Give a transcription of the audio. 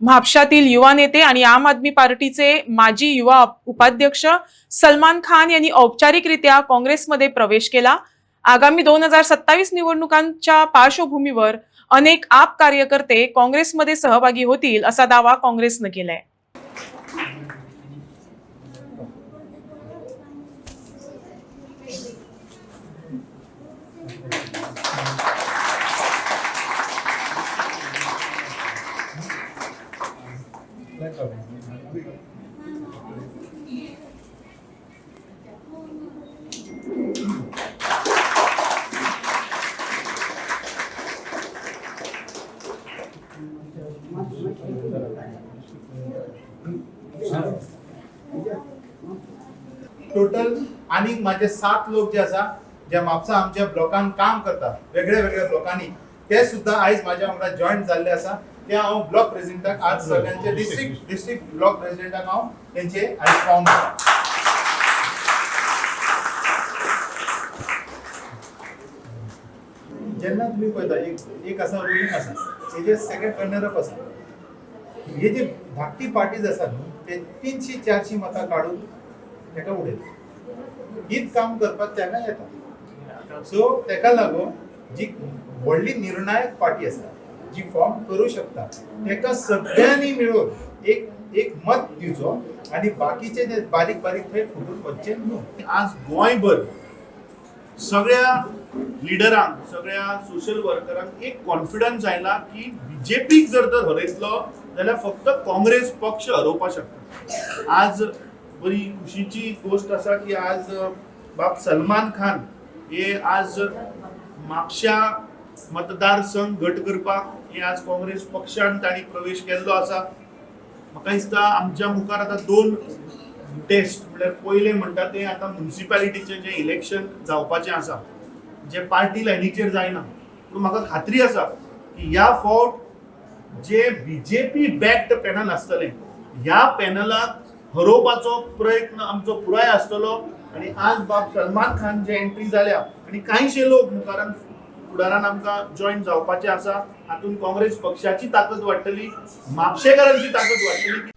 म्हापशातील युवा नेते आणि आम आदमी पार्टीचे माजी युवा उपाध्यक्ष सलमान खान यांनी औपचारिकरित्या काँग्रेसमध्ये प्रवेश केला। आगामी 2027 निवडणुकांच्या पार्श्वभूमीवर अनेक आप कार्यकर्ते काँग्रेसमध्ये सहभागी होतील असा दावा काँग्रेसने केलाय। टोटल आणि माझे 7 लोक जे असा जे म्हापसा आमच्या ब्लॉकान काम करता वेगळ्या वेगळ्या ब्लॉकांनी ते सुद्धा आयज माझ्या वांगडा जॉईन झाले असा। ते हांव ब्लॉक प्रेसिडेंटाक आज सगळ्यांचे डिस्ट्रिक्ट ब्लॉक प्रेसिडेंटाक हांव त्यांचे आयज फॉर्म जेन्ना तुम्ही पळयता एक असा रुलींग असा तेजे सेकंड रनर अप असा। हे जे धाकटी पार्टीज आसा ते 300-400 मतां काढून तेका उडयता। हीच काम करपाक तेका येता। सो तेका लागून जी व्हडली निर्णायक पार्टी आसा जी फॉर्म करू शकता तेका सगळ्यांनी मिळून एक मत दिवचो आणि बाकीचे जे बारीक बारीक थंय फुटून वचचे न्हू। आज गोंयभर सगळ्या लिडरांक सगळ्या सोशल वर्करांक एक कॉन्फिडन्स आयला की बीजेपीक जर तर हरयतलो जाल्यार फक्त काँग्रेस पक्ष हरोवपाक शकता। आज बरी खुशीची गोष्ट आसा की आज बाब सलमान खान हे आज म्हापशा मतदारसंघ गट करपाक हे आज काँग्रेस पक्षान तांणी प्रवेश केल्लो आसा। म्हाका दिसता आमच्या मुखार आतां 2 टेस्ट म्हळ्यार पयले म्हणटा ते आतां म्युनिसिपॅलिटीचें जें इलेक्शन जावपाचें आसा जे पार्टी लायनीचेर जायना, पूण म्हाका खात्री आसा की ह्या फावट जे बीजेपी बॅक्ड पॅनल आसतलें ह्या पॅनलाक हरोवपाचो प्रयत्न आमचो पुराय आसतलो। आणि आज बाब सलमान खान जे एंट्री जाल्या आणि कांयशे लोक मुखारान फुडारान आमकां जॉईन जावपाचे आसा। हातूंत काँग्रेस पक्षाची ताकद वाडटली, म्हापशेकारांची ताकद वाडटली।